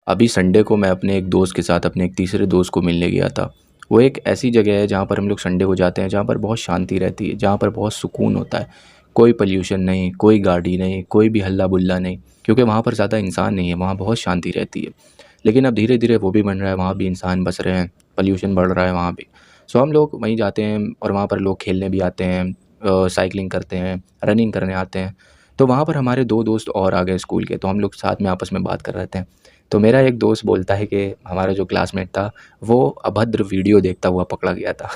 अभी संडे को मैं अपने एक दोस्त के साथ अपने एक तीसरे दोस्त को मिलने गया था। वो एक ऐसी जगह है जहाँ पर हम लोग संडे को जाते हैं, जहाँ पर बहुत शांति रहती है, जहाँ पर बहुत सुकून होता है। कोई पॉल्यूशन नहीं, कोई गाड़ी नहीं, कोई भी हल्ला-गुल्ला नहीं, क्योंकि वहाँ पर ज़्यादा इंसान नहीं है, वहाँ बहुत शांति रहती है। लेकिन अब धीरे-धीरे वो भी बन रहा है, वहाँ भी इंसान बस रहे हैं, पॉल्यूशन बढ़ रहा है वहाँ भी। सो हम लोग वहीं जाते हैं और वहाँ पर लोग खेलने भी आते हैं, साइक्लिंग करते हैं, रनिंग करने आते हैं। तो वहाँ पर हमारे 2 दोस्त और आ गए स्कूल के, तो हम लोग साथ में आपस में बात कर रहे थे। तो मेरा एक दोस्त बोलता है कि हमारा जो क्लासमेट था, वो अभद्र वीडियो देखता हुआ पकड़ा गया था।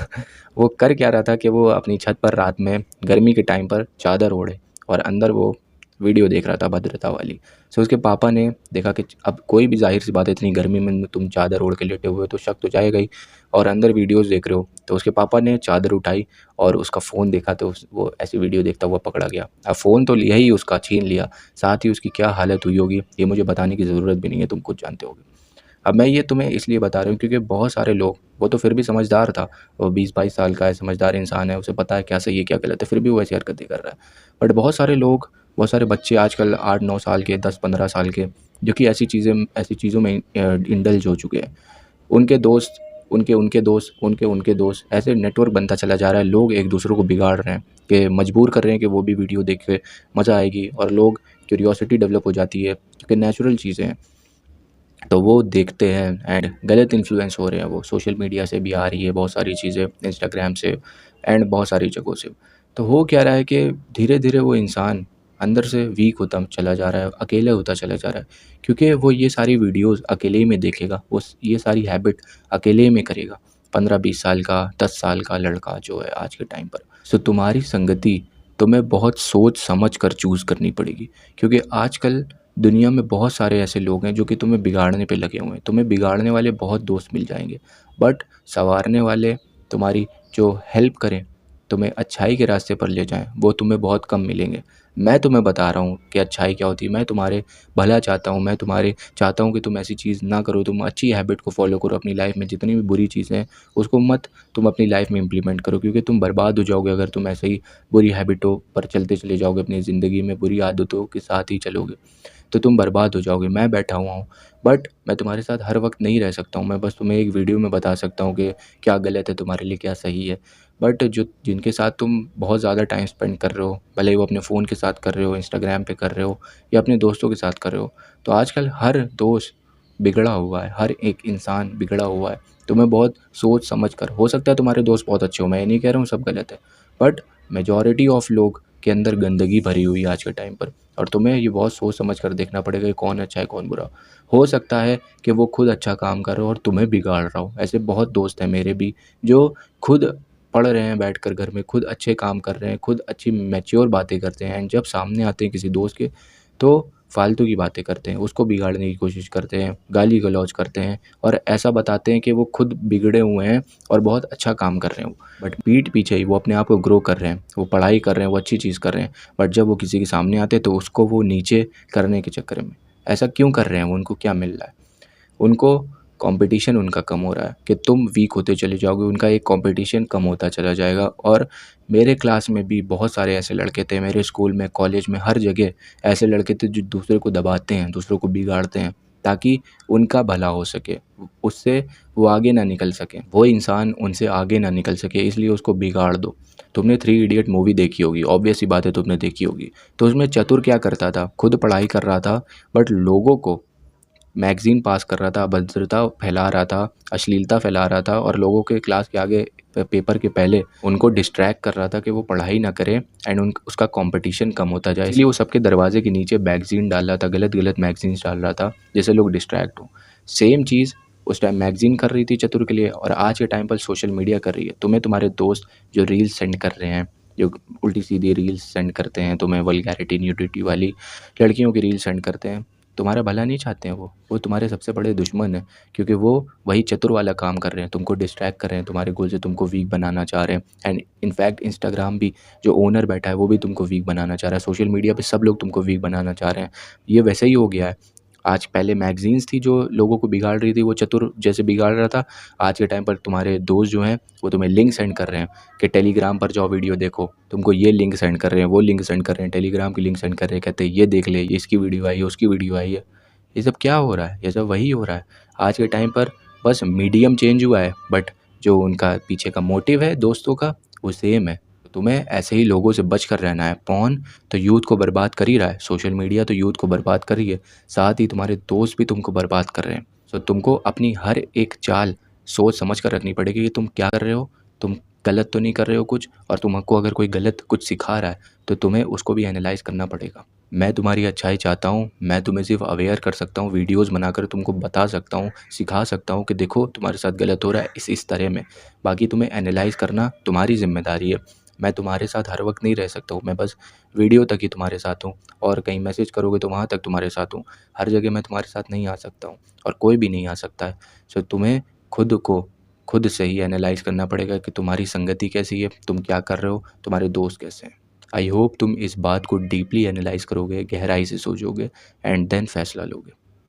वो कर क्या रहा था कि वो अपनी छत पर रात में गर्मी के टाइम पर चादर ओढ़े और अंदर वो वीडियो देख रहा था अभद्रता वाली। सो उसके पापा ने देखा कि अब कोई भी ज़ाहिर-सी बात है, इतनी गर्मी में तुम चादर ओढ़ के लेटे हुए हो तो शक तो जाएगा ही, और अंदर वीडियोज़ देख रहे हो। तो उसके पापा ने चादर उठाई और उसका फ़ोन देखा, तो वो ऐसी वीडियो देखता हुआ पकड़ा गया। अब फ़ोन तो लिया ही, उसका छीन लिया, साथ ही उसकी क्या हालत हुई होगी ये मुझे बताने की ज़रूरत भी नहीं है, तुम खुद जानते होगे। अब मैं ये तुम्हें इसलिए बता रहा हूँ क्योंकि बहुत सारे लोग, वो तो फिर भी समझदार था, वो 20-22 साल का है, समझदार इंसान है, उसे पता है क्या सही है क्या गलत है, फिर भी वो ऐसी हरकतें कर रहा है। बट बहुत सारे लोग, बहुत सारे बच्चे आजकल 8-9 साल के, 10-15 साल के, जो कि ऐसी चीज़ों में इंडल्ज हो चुके हैं। उनके दोस्त, उनके दोस्त ऐसे नेटवर्क बनता चला जा रहा है। लोग एक दूसरे को बिगाड़ रहे हैं, कि मजबूर कर रहे हैं कि वो भी वीडियो देख के मज़ा आएगी, और लोग क्यूरियोसिटी डेवलप हो जाती है क्योंकि नेचुरल चीज़ें हैं, तो वो देखते हैं एंड गलत इन्फ्लुएंस हो रहे हैं। वो सोशल मीडिया से भी आ रही है बहुत सारी चीज़ें, इंस्टाग्राम से एंड बहुत सारी जगहों से। तो हो क्या रहा है कि धीरे धीरे वो इंसान अंदर से वीक होता चला जा रहा है, अकेले होता चला जा रहा है, क्योंकि वो ये सारी वीडियोस अकेले ही में देखेगा, वो ये सारी हैबिट अकेले ही में करेगा। 15-20 साल का, 10 साल का लड़का जो है आज के टाइम पर। सो तुम्हारी संगति तुम्हें बहुत सोच समझ कर चूज़ करनी पड़ेगी, क्योंकि आजकल दुनिया में बहुत सारे ऐसे लोग हैं जो कि तुम्हें बिगाड़ने पे लगे हुए हैं। तुम्हें बिगाड़ने वाले बहुत दोस्त मिल जाएंगे, बट संवारने वाले, तुम्हारी जो हेल्प करें, तुम्हें अच्छाई के रास्ते पर ले जाएं, वो तुम्हें बहुत कम मिलेंगे। मैं तुम्हें बता रहा हूँ कि अच्छाई क्या होती है। मैं तुम्हारे भला चाहता हूँ, मैं तुम्हारे चाहता हूँ कि तुम ऐसी चीज़ ना करो, तुम अच्छी हैबिट को फॉलो करो अपनी लाइफ में। जितनी भी बुरी चीज़ें हैं उसको मत तुम अपनी लाइफ में इम्प्लीमेंट करो, क्योंकि तुम बर्बाद हो जाओगे अगर तुम ऐसे ही बुरी हैबिटों पर चलते चले जाओगे, अपनी ज़िंदगी में बुरी आदतों के साथ ही चलोगे तो तुम बर्बाद हो जाओगे। मैं बैठा हुआ हूँ, बट मैं तुम्हारे साथ हर वक्त नहीं रह सकता हूँ। मैं बस तुम्हें एक वीडियो में बता सकता हूँ कि क्या गलत है तुम्हारे लिए, क्या सही है। बट जो जिनके साथ तुम बहुत ज़्यादा टाइम स्पेंड कर रहे हो, भले ही वो अपने फ़ोन के साथ कर रहे हो, इंस्टाग्राम पे कर रहे हो, या अपने दोस्तों के साथ कर रहे हो, तो आजकल हर दोस्त बिगड़ा हुआ है, हर एक इंसान बिगड़ा हुआ है। तुम्हें बहुत सोच समझ कर, हो सकता है तुम्हारे दोस्त बहुत अच्छे हो, मैं ये नहीं कह रहा हूँ सब गलत है, बट मेजॉरिटी ऑफ लोग के अंदर गंदगी भरी हुई है आज के टाइम पर, और तुम्हें ये बहुत सोच समझ कर देखना पड़ेगा कि कौन अच्छा है कौन बुरा। हो सकता है कि वो खुद अच्छा काम कर रहा हो और तुम्हें बिगाड़ रहा हो। ऐसे बहुत दोस्त हैं मेरे भी जो खुद पढ़ रहे हैं बैठकर घर में, खुद अच्छे काम कर रहे हैं, खुद अच्छी मैच्योर बातें करते हैं, एंड जब सामने आते हैं किसी दोस्त के तो फालतू की बातें करते हैं, उसको बिगाड़ने की कोशिश करते हैं, गाली गलौज करते हैं, और ऐसा बताते हैं कि वो खुद बिगड़े हुए हैं और बहुत अच्छा काम कर रहे हैं। बट पीठ पीछे ही वो अपने आप को ग्रो कर रहे हैं, वो पढ़ाई कर रहे हैं, वो अच्छी चीज़ कर रहे हैं, बट जब वो किसी के सामने आते हैं तो उसको वो नीचे करने के चक्कर में। ऐसा क्यों कर रहे हैं? वो उनको क्या मिल रहा है? उनको कंपटीशन उनका कम हो रहा है कि तुम वीक होते चले जाओगे, उनका एक कंपटीशन कम होता चला जाएगा। और मेरे क्लास में भी बहुत सारे ऐसे लड़के थे, मेरे स्कूल में, कॉलेज में, हर जगह ऐसे लड़के थे जो दूसरे को दबाते हैं, दूसरों को बिगाड़ते हैं ताकि उनका भला हो सके, उससे वो आगे ना निकल सके, वो इंसान उनसे आगे ना निकल सके, इसलिए उसको बिगाड़ दो। तुमने 3 इडियट मूवी देखी होगी, ऑब्वियस सी बात है तुमने देखी होगी। तो उसमें चतुर क्या करता था? खुद पढ़ाई कर रहा था, बट लोगों को मैगज़ीन पास कर रहा था, अभद्रता फैला रहा था, अश्लीलता फैला रहा था, और लोगों के क्लास के आगे पेपर के पहले उनको डिस्ट्रैक्ट कर रहा था कि वो पढ़ाई ना करें एंड उसका कंपटीशन कम होता जाए। इसलिए वो सबके दरवाजे के नीचे मैगज़ीन डाल रहा था, गलत मैगज़ीन्स डाल रहा था जिससे लोग डिस्ट्रैक्ट हों। सेम चीज़ उस टाइम मैगज़ीन कर रही थी चतुर के लिए, और आज के टाइम पर सोशल मीडिया कर रही है। तुम्हें तुम्हारे दोस्त जो रील्स सेंड कर रहे हैं, जो उल्टी सीधी रील्स सेंड करते हैं, तुम्हें वल्गैरिटी न्यूडिटी वाली लड़कियों की रील सेंड करते हैं, तुम्हारा भला नहीं चाहते हैं। वो तुम्हारे सबसे बड़े दुश्मन हैं, क्योंकि वो वही चतुर वाला काम कर रहे हैं, तुमको डिस्ट्रैक्ट कर रहे हैं तुम्हारे गोल से, तुमको वीक बनाना चाह रहे हैं। एंड इनफैक्ट इंस्टाग्राम भी, जो ओनर बैठा है वो भी तुमको वीक बनाना चाह रहा है, सोशल मीडिया पे सब लोग तुमको वीक बनाना चाह रहे हैं। ये वैसे ही हो गया है। आज पहले मैगज़ीन्स थी जो लोगों को बिगाड़ रही थी, वो चतुर जैसे बिगाड़ रहा था। आज के टाइम पर तुम्हारे दोस्त जो हैं वो तुम्हें लिंक सेंड कर रहे हैं कि टेलीग्राम पर जाओ वीडियो देखो, तुमको ये लिंक सेंड कर रहे हैं, वो लिंक सेंड कर रहे हैं, टेलीग्राम की लिंक सेंड कर रहे हैं, कहते हैं ये देख ले, ये इसकी वीडियो आई है, उसकी वीडियो आई है। ये सब क्या हो रहा है? ये सब वही हो रहा है। आज के टाइम पर बस मीडियम चेंज हुआ है, बट जो उनका पीछे का मोटिव है दोस्तों का वो सेम है। तो तुम्हें ऐसे ही लोगों से बच कर रहना है। पॉर्न तो यूथ को बर्बाद कर ही रहा है, सोशल मीडिया तो यूथ को बर्बाद कर रही है, साथ ही तुम्हारे दोस्त भी तुमको बर्बाद कर रहे हैं। तो तुमको अपनी हर एक चाल सोच समझ कर रखनी पड़ेगी कि तुम क्या कर रहे हो, तुम गलत तो नहीं कर रहे हो कुछ, और तुमको अगर कोई गलत कुछ सिखा रहा है तो तुम्हें उसको भी एनालाइज़ करना पड़ेगा। मैं तुम्हारी अच्छाई चाहता हूँ, मैं तुम्हें सिर्फ अवेयर कर सकता हूँ, वीडियोस बनाकर तुमको बता सकता हूँ, सिखा सकता हूँ कि देखो तुम्हारे साथ गलत हो रहा है इस तरह में। बाकी तुम्हें एनालाइज़ करना तुम्हारी ज़िम्मेदारी है। मैं तुम्हारे साथ हर वक्त नहीं रह सकता हूँ, मैं बस वीडियो तक ही तुम्हारे साथ हूँ, और कहीं मैसेज करोगे तो वहाँ तक तुम्हारे साथ हूँ। हर जगह मैं तुम्हारे साथ नहीं आ सकता हूँ, और कोई भी नहीं आ सकता है। सो तुम्हें खुद को खुद से ही एनालाइज़ करना पड़ेगा कि तुम्हारी संगति कैसी है, तुम क्या कर रहे हो, तुम्हारे दोस्त कैसे हैं। आई होप तुम इस बात को डीपली एनालाइज़ करोगे, गहराई से सोचोगे, एंड देन फैसला लोगे।